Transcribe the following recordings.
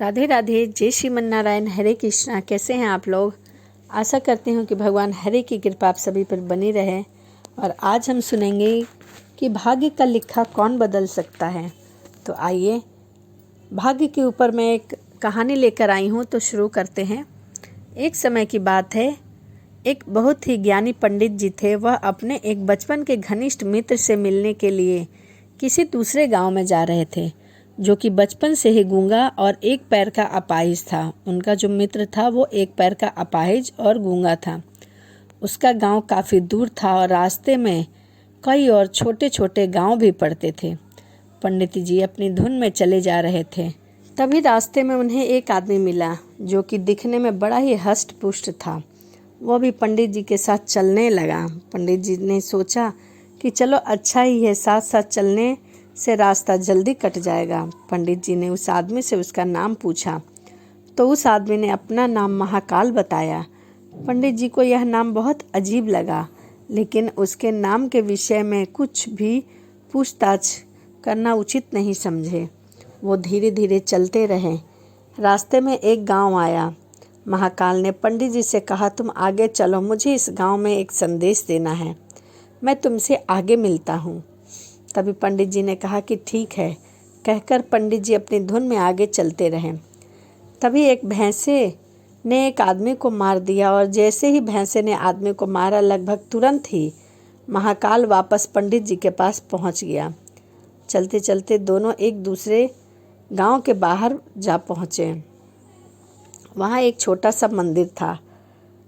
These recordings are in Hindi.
राधे राधे, जय श्रीमन नारायण, हरे कृष्णा। कैसे हैं आप लोग? आशा करती हूँ कि भगवान हरे की कृपा आप सभी पर बनी रहे। और आज हम सुनेंगे कि भाग्य का लिखा कौन बदल सकता है। तो आइए, भाग्य के ऊपर मैं एक कहानी लेकर आई हूँ, तो शुरू करते हैं। एक समय की बात है, एक बहुत ही ज्ञानी पंडित जी थे। वह अपने एक बचपन के घनिष्ठ मित्र से मिलने के लिए किसी दूसरे गांव में जा रहे थे, जो कि बचपन से ही गूंगा और एक पैर का अपाहिज था। उनका जो मित्र था वो एक पैर का अपाहिज और गूंगा था। उसका गांव काफ़ी दूर था और रास्ते में कई और छोटे छोटे गांव भी पड़ते थे। पंडित जी अपनी धुन में चले जा रहे थे। तभी रास्ते में उन्हें एक आदमी मिला, जो कि दिखने में बड़ा ही हष्ट पुष्ट था। वह भी पंडित जी के साथ चलने लगा। पंडित जी ने सोचा कि चलो अच्छा ही है, साथ साथ चलने से रास्ता जल्दी कट जाएगा। पंडित जी ने उस आदमी से उसका नाम पूछा, तो उस आदमी ने अपना नाम महाकाल बताया। पंडित जी को यह नाम बहुत अजीब लगा, लेकिन उसके नाम के विषय में कुछ भी पूछताछ करना उचित नहीं समझे। वो धीरे धीरे चलते रहे। रास्ते में एक गांव आया। महाकाल ने पंडित जी से कहा, तुम आगे चलो, मुझे इस गांव में एक संदेश देना है। मैं तुमसे आगे मिलता हूँ। तभी पंडित जी ने कहा कि ठीक है, कहकर पंडित जी अपनी धुन में आगे चलते रहे। तभी एक भैंसे ने एक आदमी को मार दिया, और जैसे ही भैंसे ने आदमी को मारा, लगभग तुरंत ही महाकाल वापस पंडित जी के पास पहुंच गया। चलते चलते दोनों एक दूसरे गांव के बाहर जा पहुँचे। वहाँ एक छोटा सा मंदिर था।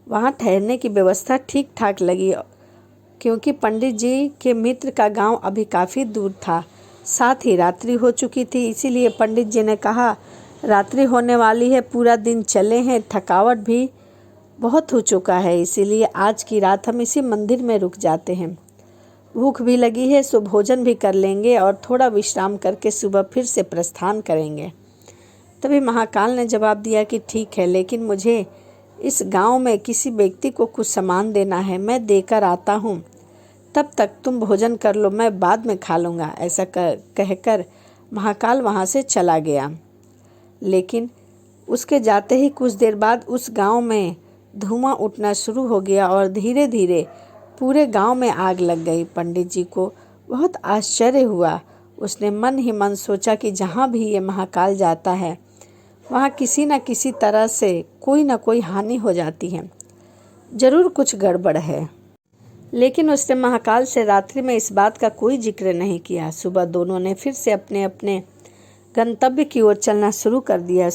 वहाँ ठहरने की व्यवस्था ठीक ठाक लगी, क्योंकि पंडित जी के मित्र का गांव अभी काफ़ी दूर था। साथ ही रात्रि हो चुकी थी, इसीलिए पंडित जी ने कहा, रात्रि होने वाली है, पूरा दिन चले हैं, थकावट भी बहुत हो चुका है, इसीलिए आज की रात हम इसी मंदिर में रुक जाते हैं। भूख भी लगी है, सो भोजन भी कर लेंगे और थोड़ा विश्राम करके सुबह फिर से प्रस्थान करेंगे। तभी महाकाल ने जवाब दिया कि ठीक है, लेकिन मुझे इस गांव में किसी व्यक्ति को कुछ सामान देना है, मैं देकर आता हूँ। तब तक तुम भोजन कर लो, मैं बाद में खा लूँगा। ऐसा कहकर महाकाल वहाँ से चला गया। लेकिन उसके जाते ही कुछ देर बाद उस गांव में धुआं उठना शुरू हो गया और धीरे धीरे पूरे गांव में आग लग गई। पंडित जी को बहुत आश्चर्य हुआ। उसने मन ही मन सोचा कि जहाँ भी ये महाकाल जाता है, वहाँ किसी न किसी तरह से कोई न कोई हानि हो जाती है, जरूर कुछ गड़बड़ है। लेकिन उसने महाकाल से रात्रि में इस बात का कोई जिक्र नहीं किया। सुबह दोनों ने फिर से अपने अपने गंतव्य की ओर चलना शुरू कर दिया।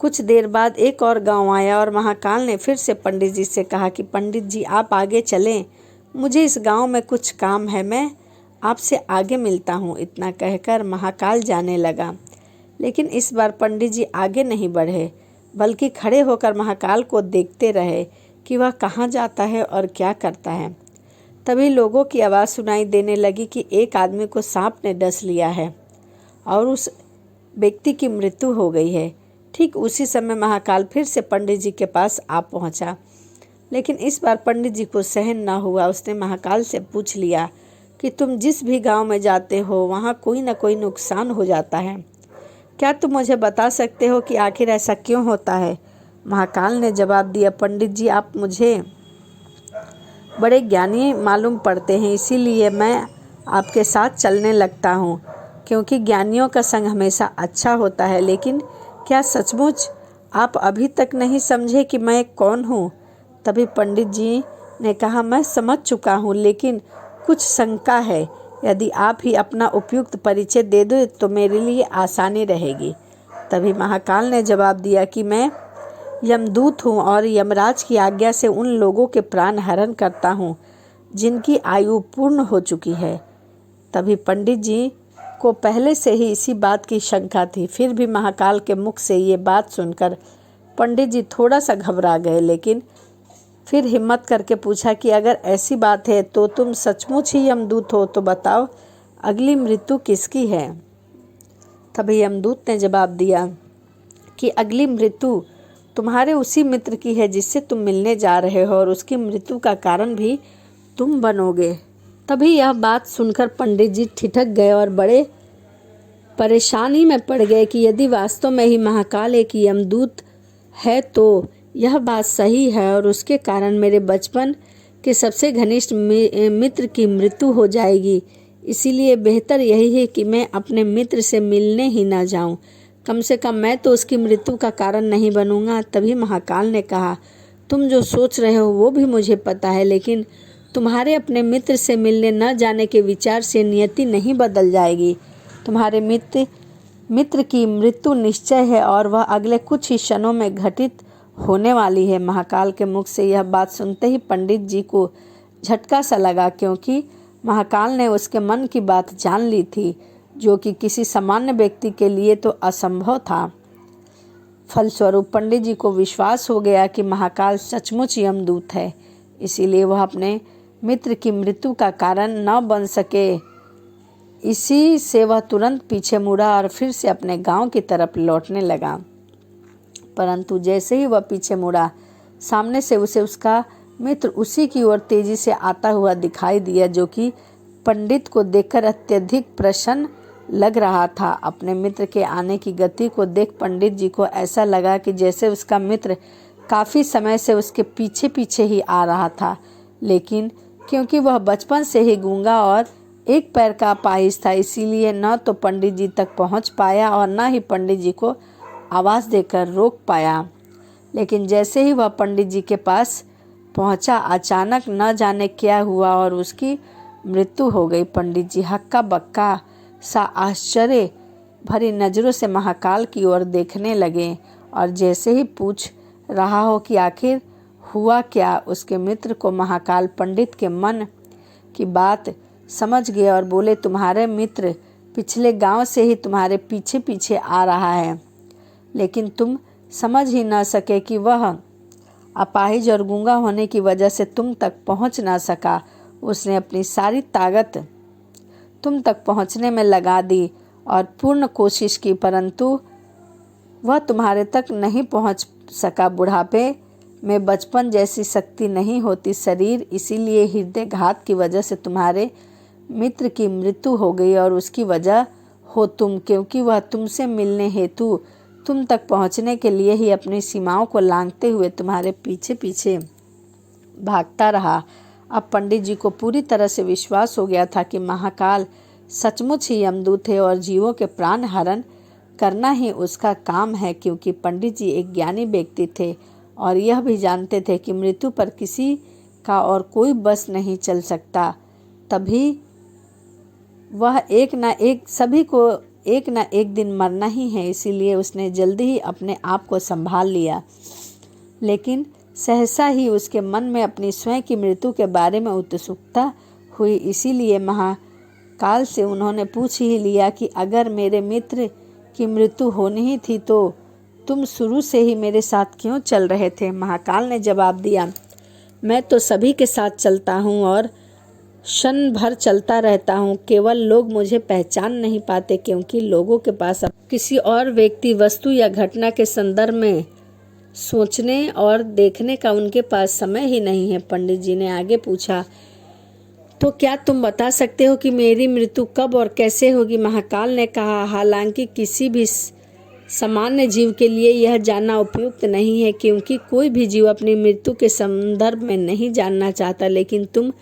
कुछ देर बाद एक और गांव आया और महाकाल ने फिर से पंडित जी से कहा कि पंडित जी आप आगे चलें, मुझे इस गांव में कुछ काम है, मैं आपसे आगे मिलता हूँ। इतना कहकर महाकाल जाने लगा। लेकिन इस बार पंडित जी आगे नहीं बढ़े, बल्कि खड़े होकर महाकाल को देखते रहे कि वह कहाँ जाता है और क्या करता है। तभी लोगों की आवाज़ सुनाई देने लगी कि एक आदमी को सांप ने डस लिया है और उस व्यक्ति की मृत्यु हो गई है। ठीक उसी समय महाकाल फिर से पंडित जी के पास आ पहुंचा। लेकिन इस बार पंडित जी को सहन न हुआ। उसने महाकाल से पूछ लिया कि तुम जिस भी गांव में जाते हो, वहां कोई न कोई नुकसान हो जाता है, क्या तुम मुझे बता सकते हो कि आखिर ऐसा क्यों होता है? महाकाल ने जवाब दिया, पंडित जी आप मुझे बड़े ज्ञानी मालूम पड़ते हैं, इसीलिए मैं आपके साथ चलने लगता हूँ, क्योंकि ज्ञानियों का संग हमेशा अच्छा होता है। लेकिन क्या सचमुच आप अभी तक नहीं समझे कि मैं कौन हूँ? तभी पंडित जी ने कहा, मैं समझ चुका हूँ, लेकिन कुछ शंका है। यदि आप ही अपना उपयुक्त परिचय दे दो तो मेरे लिए आसानी रहेगी। तभी महाकाल ने जवाब दिया कि मैं यमदूत हूँ और यमराज की आज्ञा से उन लोगों के प्राण हरण करता हूँ जिनकी आयु पूर्ण हो चुकी है। तभी पंडित जी को पहले से ही इसी बात की शंका थी। फिर भी महाकाल के मुख से ये बात सुनकर पंडित जी थोड़ा सा घबरा गए, लेकिन फिर हिम्मत करके पूछा कि अगर ऐसी बात है तो तुम सचमुच ही यमदूत हो, तो बताओ अगली मृत्यु किसकी है? तभी यमदूत ने जवाब दिया कि अगली मृत्यु तुम्हारे उसी मित्र की है जिससे तुम मिलने जा रहे हो, और उसकी मृत्यु का कारण भी तुम बनोगे। तभी यह बात सुनकर पंडित जी ठिठक गए और बड़े परेशानी में पड़ गए कि यदि वास्तव में ही महाकाल एक यमदूत है तो यह बात सही है और उसके कारण मेरे बचपन के सबसे घनिष्ठ मित्र की मृत्यु हो जाएगी। इसीलिए बेहतर यही है कि मैं अपने मित्र से मिलने ही ना जाऊं। कम से कम मैं तो उसकी मृत्यु का कारण नहीं बनूंगा। तभी महाकाल ने कहा, तुम जो सोच रहे हो वो भी मुझे पता है, लेकिन तुम्हारे अपने मित्र से मिलने न जाने के विचार से नियति नहीं बदल जाएगी। तुम्हारे मित्र की मृत्यु निश्चय है और वह अगले कुछ ही क्षणों में घटित होने वाली है। महाकाल के मुख से यह बात सुनते ही पंडित जी को झटका सा लगा, क्योंकि महाकाल ने उसके मन की बात जान ली थी, जो कि किसी सामान्य व्यक्ति के लिए तो असंभव था। फलस्वरूप पंडित जी को विश्वास हो गया कि महाकाल सचमुच यमदूत है। इसीलिए वह अपने मित्र की मृत्यु का कारण न बन सके, इसी से वह तुरंत पीछे मुड़ा और फिर से अपने गांव की तरफ लौटने लगा। परंतु जैसे ही वह पीछे मुड़ा, सामने से उसे उसका मित्र उसी की ओर तेजी से आता हुआ दिखाई दिया, जो कि पंडित को देखकर अत्यधिक प्रसन्न लग रहा था। अपने मित्र के आने की गति को देख पंडित जी को ऐसा लगा कि जैसे उसका मित्र काफ़ी समय से उसके पीछे पीछे ही आ रहा था, लेकिन क्योंकि वह बचपन से ही गूंगा और एक पैर का अपाहिज था, इसीलिए न तो पंडित जी तक पहुंच पाया और न ही पंडित जी को आवाज़ देकर रोक पाया। लेकिन जैसे ही वह पंडित जी के पास पहुंचा, अचानक न जाने क्या हुआ और उसकी मृत्यु हो गई। पंडित जी हक्का बक्का सा आश्चर्य भरी नज़रों से महाकाल की ओर देखने लगे और जैसे ही पूछ रहा हो कि आखिर हुआ क्या, उसके मित्र को महाकाल पंडित के मन की बात समझ गए और बोले, तुम्हारे मित्र पिछले गांव से ही तुम्हारे पीछे पीछे आ रहा है, लेकिन तुम समझ ही न सके कि वह अपाहिज और गूंगा होने की वजह से तुम तक पहुंच ना सका। उसने अपनी सारी ताकत तुम तक पहुंचने में लगा दी और पूर्ण कोशिश की, परंतु वह तुम्हारे तक नहीं पहुंच सका। बुढ़ापे में बचपन जैसी शक्ति नहीं होती शरीर, इसीलिए हृदय घात की वजह से तुम्हारे मित्र की मृत्यु हो गई और उसकी वजह हो तुम, क्योंकि वह तुमसे मिलने हेतु तुम तक पहुंचने के लिए ही अपनी सीमाओं को लांघते हुए तुम्हारे पीछे पीछे भागता रहा। अब पंडित जी को पूरी तरह से विश्वास हो गया था कि महाकाल सचमुच ही यमदूत है और जीवों के प्राण हरण करना ही उसका काम है, क्योंकि पंडित जी एक ज्ञानी व्यक्ति थे और यह भी जानते थे कि मृत्यु पर किसी का और कोई बस नहीं चल सकता। तभी वह सभी को एक ना एक दिन मरना ही है, इसीलिए उसने जल्दी ही अपने आप को संभाल लिया। लेकिन सहसा ही उसके मन में अपनी स्वयं की मृत्यु के बारे में उत्सुकता हुई, इसीलिए महाकाल से उन्होंने पूछ ही लिया कि अगर मेरे मित्र की मृत्यु होनी ही थी तो तुम शुरू से ही मेरे साथ क्यों चल रहे थे। महाकाल ने जवाब दिया, मैं तो सभी के साथ चलता हूँ और क्षण भर चलता रहता हूँ, केवल लोग मुझे पहचान नहीं पाते, क्योंकि लोगों के पास किसी और व्यक्ति, वस्तु या घटना के संदर्भ में सोचने और देखने का उनके पास समय ही नहीं है। पंडित जी ने आगे पूछा, तो क्या तुम बता सकते हो कि मेरी मृत्यु कब और कैसे होगी। महाकाल ने कहा, हालांकि किसी भी सामान्य जीव के लिए यह जानना उपयुक्त नहीं है, क्योंकि कोई भी जीव अपनी मृत्यु के संदर्भ में नहीं जानना चाहता, लेकिन तुम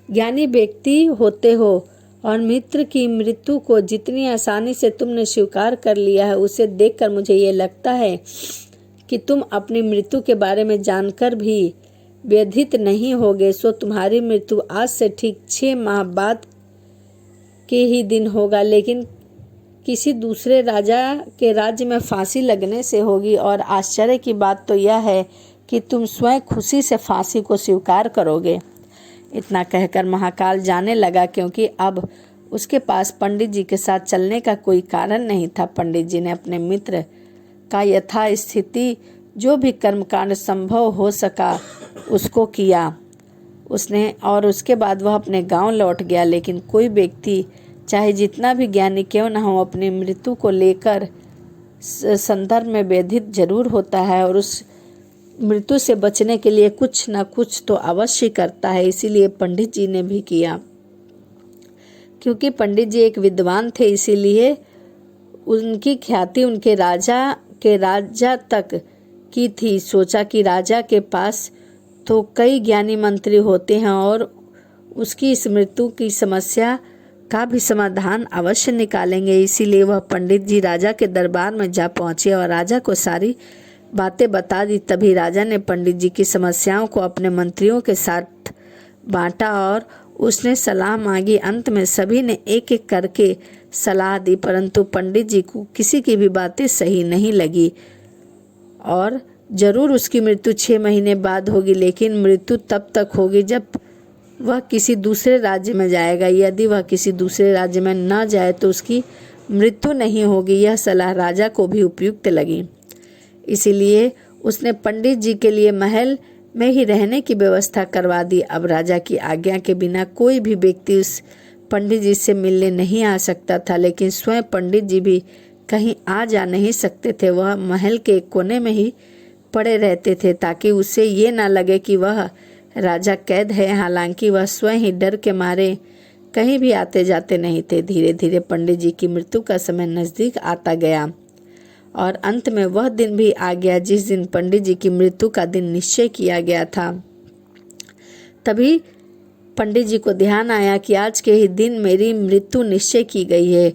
ज्ञानी व्यक्ति होते हो और मित्र की मृत्यु को जितनी आसानी से तुमने स्वीकार कर लिया है, उसे देखकर मुझे ये लगता है कि तुम अपनी मृत्यु के बारे में जानकर भी व्यथित नहीं होगे। सो तुम्हारी मृत्यु आज से ठीक 6 माह बाद के ही दिन होगा, लेकिन किसी दूसरे राजा के राज्य में फांसी लगने से होगी। और आश्चर्य की बात तो यह है कि तुम स्वयं खुशी से फांसी को स्वीकार करोगे। इतना कहकर महाकाल जाने लगा, क्योंकि अब उसके पास पंडित जी के साथ चलने का कोई कारण नहीं था। पंडित जी ने अपने मित्र का यथास्थिति जो भी कर्मकांड संभव हो सका उसको किया उसने, और उसके बाद वह अपने गांव लौट गया। लेकिन कोई व्यक्ति चाहे जितना भी ज्ञानी क्यों न हो, अपनी मृत्यु को लेकर संदर्भ में व्यथित जरूर होता है और उस मृत्यु से बचने के लिए कुछ न कुछ तो अवश्य करता है। इसीलिए पंडित जी ने भी किया। क्योंकि पंडित जी एक विद्वान थे, इसीलिए उनकी ख्याति उनके राजा तक की थी। सोचा कि राजा के पास तो कई ज्ञानी मंत्री होते हैं और उसकी इस मृत्यु की समस्या का भी समाधान अवश्य निकालेंगे। इसीलिए वह पंडित जी राजा के दरबार में जा पहुंचे और राजा को सारी बातें बता दी। तभी राजा ने पंडित जी की समस्याओं को अपने मंत्रियों के साथ बांटा और उसने सलाह मांगी। अंत में सभी ने एक एक करके सलाह दी, परंतु पंडित जी को किसी की भी बातें सही नहीं लगी। और जरूर उसकी मृत्यु 6 महीने बाद होगी, लेकिन मृत्यु तब तक होगी जब वह किसी दूसरे राज्य में जाएगा। यदि वह किसी दूसरे राज्य में न जाए तो उसकी मृत्यु नहीं होगी। यह सलाह राजा को भी उपयुक्त लगी। इसीलिए उसने पंडित जी के लिए महल में ही रहने की व्यवस्था करवा दी। अब राजा की आज्ञा के बिना कोई भी व्यक्ति उस पंडित जी से मिलने नहीं आ सकता था, लेकिन स्वयं पंडित जी भी कहीं आ जा नहीं सकते थे। वह महल के कोने में ही पड़े रहते थे ताकि उसे ये ना लगे कि वह राजा कैद है। हालांकि वह स्वयं ही डर के मारे कहीं भी आते जाते नहीं थे। धीरे धीरे पंडित जी की मृत्यु का समय नज़दीक आता गया और अंत में वह दिन भी आ गया जिस दिन पंडित जी की मृत्यु का दिन निश्चय किया गया था। तभी पंडित जी को ध्यान आया कि आज के ही दिन मेरी मृत्यु निश्चय की गई है।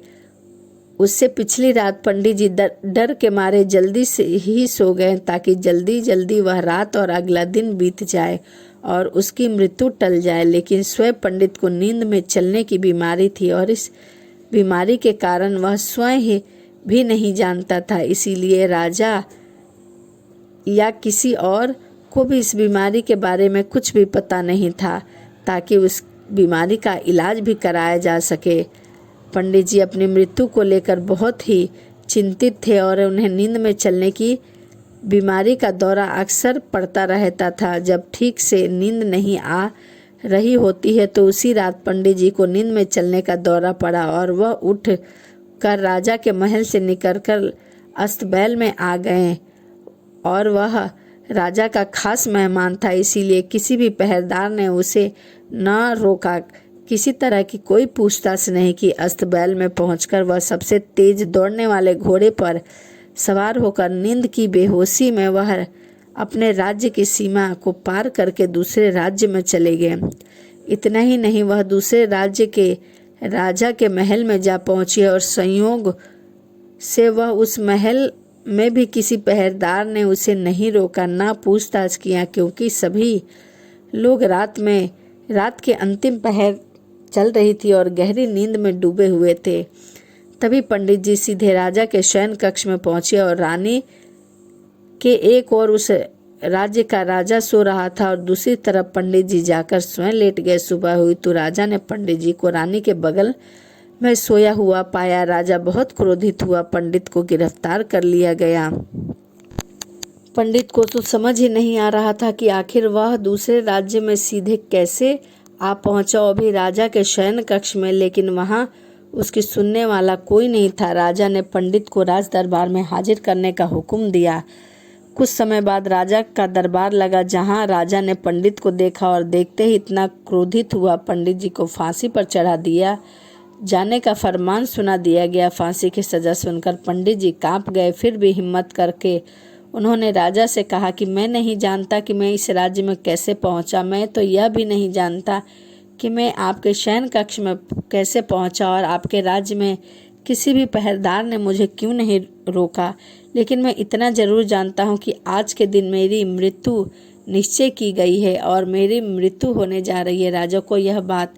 उससे पिछली रात पंडित जी डर के मारे जल्दी से ही सो गए ताकि जल्दी जल्दी वह रात और अगला दिन बीत जाए और उसकी मृत्यु टल जाए। लेकिन स्वयं पंडित को नींद में चलने की बीमारी थी और इस बीमारी के कारण वह स्वयं ही भी नहीं जानता था। इसीलिए राजा या किसी और को भी इस बीमारी के बारे में कुछ भी पता नहीं था ताकि उस बीमारी का इलाज भी कराया जा सके। पंडित जी अपनी मृत्यु को लेकर बहुत ही चिंतित थे और उन्हें नींद में चलने की बीमारी का दौरा अक्सर पड़ता रहता था। जब ठीक से नींद नहीं आ रही होती है तो उसी रात पंडित जी को नींद में चलने का दौरा पड़ा और वह उठ कर राजा के महल से निकलकर अस्तबैल में आ गए। और वह राजा का खास मेहमान था, इसीलिए किसी भी पहरेदार ने उसे न रोका, किसी तरह की कोई पूछताछ नहीं की। अस्तबैल में पहुंचकर वह सबसे तेज दौड़ने वाले घोड़े पर सवार होकर नींद की बेहोशी में वह अपने राज्य की सीमा को पार करके दूसरे राज्य में चले गए। इतना ही नहीं, वह दूसरे राज्य के राजा के महल में जा पहुंची और संयोग से वह उस महल में भी किसी पहरेदार ने उसे नहीं रोका, ना पूछताछ किया, क्योंकि सभी लोग रात के अंतिम पहर चल रही थी और गहरी नींद में डूबे हुए थे। तभी पंडित जी सीधे राजा के शयन कक्ष में पहुंचे और रानी के एक ओर उस राज्य का राजा सो रहा था और दूसरी तरफ पंडित जी जाकर स्वयं लेट गए। सुबह हुई तो राजा ने पंडित जी को रानी के बगल में सोया हुआ पाया। राजा बहुत क्रोधित हुआ। पंडित को गिरफ्तार कर लिया गया। पंडित को तो समझ ही नहीं आ रहा था कि आखिर वह दूसरे राज्य में सीधे कैसे आ पहुंचा, अभी राजा के शयन कक्ष में, लेकिन वहां उसकी सुनने वाला कोई नहीं था। राजा ने पंडित को राज दरबार में हाजिर करने का हुक्म दिया। कुछ समय बाद राजा का दरबार लगा, जहां राजा ने पंडित को देखा और देखते ही इतना क्रोधित हुआ पंडित जी को फांसी पर चढ़ा दिया जाने का फरमान सुना दिया गया। फांसी की सजा सुनकर पंडित जी कांप गए। फिर भी हिम्मत करके उन्होंने राजा से कहा कि मैं नहीं जानता कि मैं इस राज्य में कैसे पहुंचा। मैं तो यह भी नहीं जानता कि मैं आपके शयन कक्ष में कैसे पहुंचा और आपके राज्य में किसी भी पहरेदार ने मुझे क्यों नहीं रोका। लेकिन मैं इतना जरूर जानता हूं कि आज के दिन मेरी मृत्यु निश्चय की गई है और मेरी मृत्यु होने जा रही है। राजा को यह बात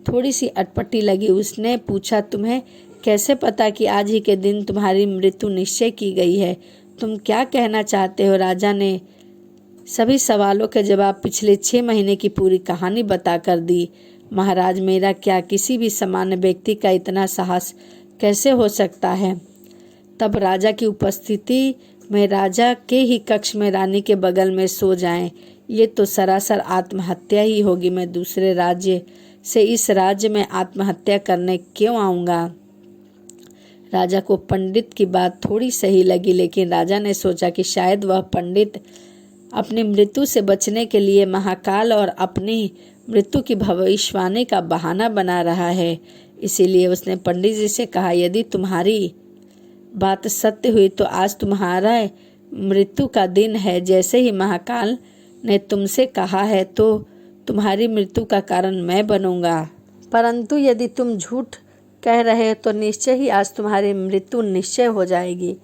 थोड़ी सी अटपटी लगी। उसने पूछा, तुम्हें कैसे पता कि आज ही के दिन तुम्हारी मृत्यु निश्चय की गई है? तुम क्या कहना चाहते हो? राजा ने सभी सवालों के जवाब पिछले 6 महीने की पूरी कहानी बताकर दी। महाराज, मेरा क्या किसी भी सामान्य व्यक्ति का इतना साहस कैसे हो सकता है? तब राजा की उपस्थिति में राजा के ही कक्ष में रानी के बगल में सो जाएं, ये तो सरासर आत्महत्या ही होगी। मैं दूसरे राज्य से इस राज्य में आत्महत्या करने क्यों आऊँगा? राजा को पंडित की बात थोड़ी सही लगी, लेकिन राजा ने सोचा कि शायद वह पंडित अपनी मृत्यु से बचने के लिए महाकाल और अपनी मृत्यु की भविष्यवाणी का बहाना बना रहा है। इसीलिए उसने पंडित जी से कहा, यदि तुम्हारी बात सत्य हुई तो आज तुम्हारा मृत्यु का दिन है। जैसे ही महाकाल ने तुमसे कहा है तो तुम्हारी मृत्यु का कारण मैं बनूंगा। परंतु यदि तुम झूठ कह रहे हो तो निश्चय ही आज तुम्हारी मृत्यु निश्चय हो जाएगी।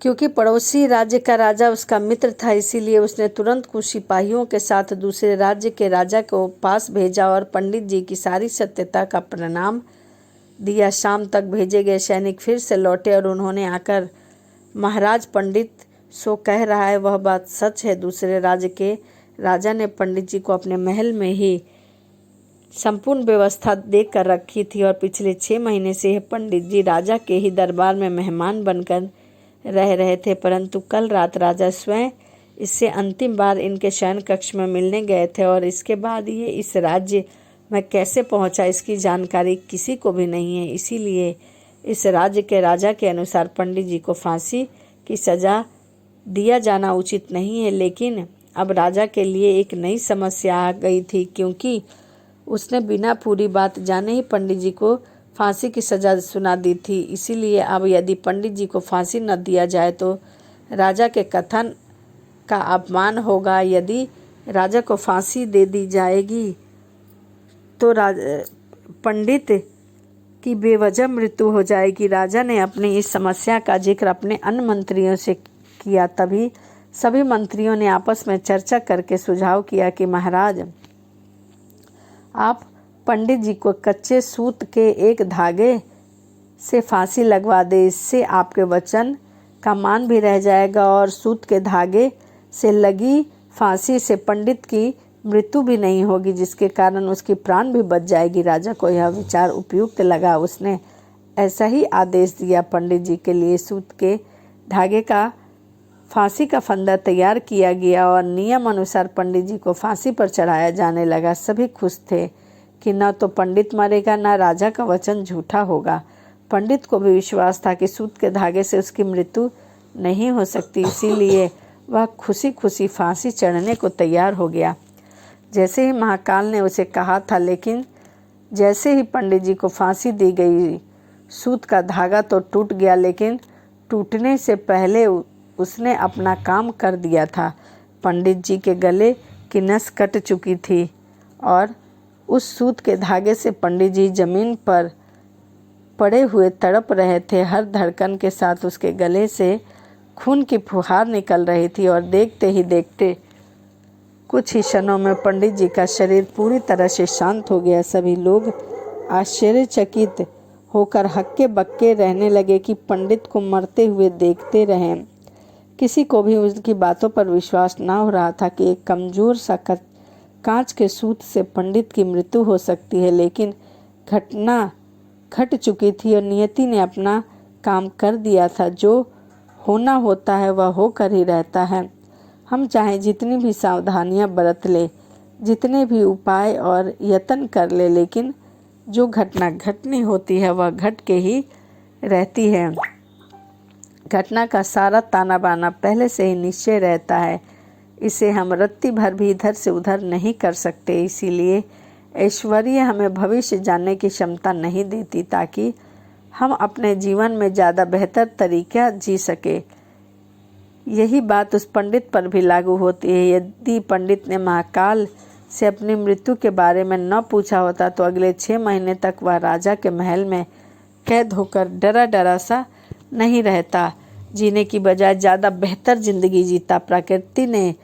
क्योंकि पड़ोसी राज्य का राजा उसका मित्र था, इसीलिए उसने तुरंत कुछ सिपाहियों के साथ दूसरे राज्य के राजा को पास भेजा और पंडित जी की सारी सत्यता का प्रणाम दिया। शाम तक भेजे गए सैनिक फिर से लौटे और उन्होंने आकर, महाराज, पंडित सो कह रहा है वह बात सच है। दूसरे राज्य के राजा ने पंडित जी को अपने महल में ही संपूर्ण व्यवस्था देकर रखी थी और पिछले 6 महीने से यह पंडित जी राजा के ही दरबार में मेहमान बनकर रह रहे थे। परंतु कल रात राजा स्वयं इससे अंतिम बार इनके शयन कक्ष में मिलने गए थे और इसके बाद ये इस राज्य में कैसे पहुंचा इसकी जानकारी किसी को भी नहीं है। इसीलिए इस राज्य के राजा के अनुसार पंडित जी को फांसी की सजा दिया जाना उचित नहीं है। लेकिन अब राजा के लिए एक नई समस्या आ गई थी, क्योंकि उसने बिना पूरी बात जाने ही पंडित जी को फांसी की सजा सुना दी थी। इसीलिए अब यदि पंडित जी को फांसी न दिया जाए तो राजा के कथन का अपमान होगा। यदि राजा को फांसी दे दी जाएगी तो पंडित की बेवजह मृत्यु हो जाएगी। राजा ने अपनी इस समस्या का जिक्र अपने अन्य मंत्रियों से किया। तभी सभी मंत्रियों ने आपस में चर्चा करके सुझाव किया कि महाराज, आप पंडित जी को कच्चे सूत के एक धागे से फांसी लगवा दे। इससे आपके वचन का मान भी रह जाएगा और सूत के धागे से लगी फांसी से पंडित की मृत्यु भी नहीं होगी, जिसके कारण उसकी प्राण भी बच जाएगी। राजा को यह विचार उपयुक्त लगा। उसने ऐसा ही आदेश दिया। पंडित जी के लिए सूत के धागे का फांसी का फंदा तैयार किया गया और नियम अनुसार पंडित जी को फांसी पर चढ़ाया जाने लगा। सभी खुश थे कि न तो पंडित मरेगा, न राजा का वचन झूठा होगा। पंडित को भी विश्वास था कि सूत के धागे से उसकी मृत्यु नहीं हो सकती, इसीलिए वह खुशी खुशी फांसी चढ़ने को तैयार हो गया, जैसे ही महाकाल ने उसे कहा था। लेकिन जैसे ही पंडित जी को फांसी दी गई, सूत का धागा तो टूट गया, लेकिन टूटने से पहले उसने अपना काम कर दिया था। पंडित जी के गले की नस कट चुकी थी और उस सूत के धागे से पंडित जी जमीन पर पड़े हुए तड़प रहे थे। हर धड़कन के साथ उसके गले से खून की फुहार निकल रही थी और देखते ही देखते कुछ ही क्षणों में पंडित जी का शरीर पूरी तरह से शांत हो गया। सभी लोग आश्चर्यचकित होकर हक्के बक्के रहने लगे कि पंडित को मरते हुए देखते रहें। किसी को भी उनकी बातों पर विश्वास न हो रहा था कि एक कमजोर सा कांच के सूत से पंडित की मृत्यु हो सकती है। लेकिन घटना घट चुकी थी और नियति ने अपना काम कर दिया था। जो होना होता है वह होकर ही रहता है। हम चाहे जितनी भी सावधानियां बरत ले, जितने भी उपाय और यत्न कर ले, लेकिन जो घटना घटनी होती है वह घट के ही रहती है। घटना का सारा ताना बाना पहले से ही निश्चय रहता है। इसे हम रत्ती भर भी इधर से उधर नहीं कर सकते। इसीलिए ऐश्वर्य हमें भविष्य जानने की क्षमता नहीं देती, ताकि हम अपने जीवन में ज़्यादा बेहतर तरीका जी सके। यही बात उस पंडित पर भी लागू होती है। यदि पंडित ने महाकाल से अपनी मृत्यु के बारे में न पूछा होता तो अगले 6 महीने तक वह राजा के महल में कैद होकर डरा डरा सा नहीं रहता। जीने की बजाय ज़्यादा बेहतर जिंदगी जीता। प्रकृति ने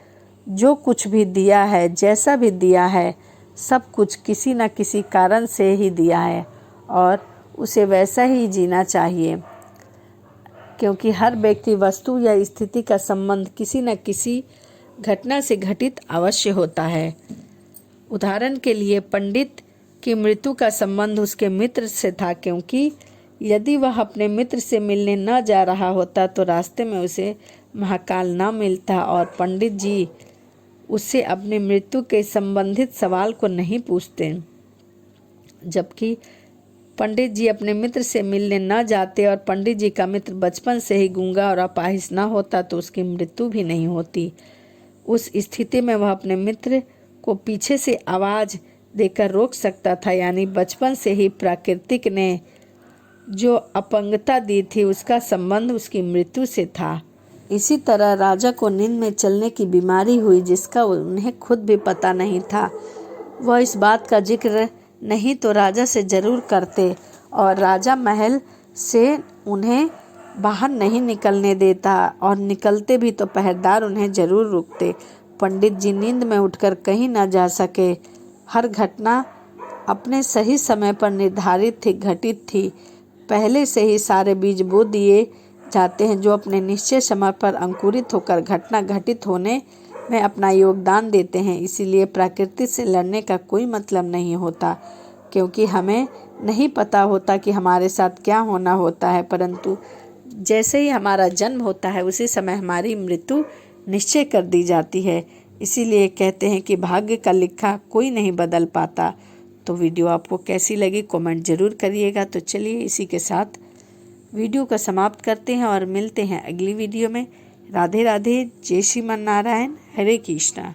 जो कुछ भी दिया है, जैसा भी दिया है, सब कुछ किसी न किसी कारण से ही दिया है और उसे वैसा ही जीना चाहिए, क्योंकि हर व्यक्ति, वस्तु या स्थिति का संबंध किसी न किसी घटना से घटित अवश्य होता है। उदाहरण के लिए पंडित की मृत्यु का संबंध उसके मित्र से था, क्योंकि यदि वह अपने मित्र से मिलने न जा रहा होता तो रास्ते में उसे महाकाल न मिलता और पंडित जी उससे अपनी मृत्यु के संबंधित सवाल को नहीं पूछते। जबकि पंडित जी अपने मित्र से मिलने न जाते और पंडित जी का मित्र बचपन से ही गूंगा और अपाहिज न होता तो उसकी मृत्यु भी नहीं होती। उस स्थिति में वह अपने मित्र को पीछे से आवाज़ देकर रोक सकता था, यानी बचपन से ही प्राकृतिक ने जो अपंगता दी थी उसका संबंध उसकी मृत्यु से था। इसी तरह राजा को नींद में चलने की बीमारी हुई जिसका उन्हें खुद भी पता नहीं था। वह इस बात का जिक्र नहीं तो राजा से जरूर करते और राजा महल से उन्हें बाहर नहीं निकलने देता और निकलते भी तो पहरेदार उन्हें जरूर रोकते। पंडित जी नींद में उठकर कहीं न जा सके। हर घटना अपने सही समय पर निर्धारित थी, घटित थी। पहले से ही सारे बीज बो दिए जाते हैं जो अपने निश्चित समय पर अंकुरित होकर घटना घटित होने में अपना योगदान देते हैं। इसीलिए प्रकृति से लड़ने का कोई मतलब नहीं होता, क्योंकि हमें नहीं पता होता कि हमारे साथ क्या होना होता है, परंतु जैसे ही हमारा जन्म होता है उसी समय हमारी मृत्यु निश्चय कर दी जाती है। इसीलिए कहते हैं कि भाग्य का लिखा कोई नहीं बदल पाता। तो वीडियो आपको कैसी लगी कमेंट ज़रूर करिएगा। तो चलिए इसी के साथ वीडियो का समाप्त करते हैं और मिलते हैं अगली वीडियो में। राधे राधे, जय श्रीमन नारायण, हरे कृष्णा।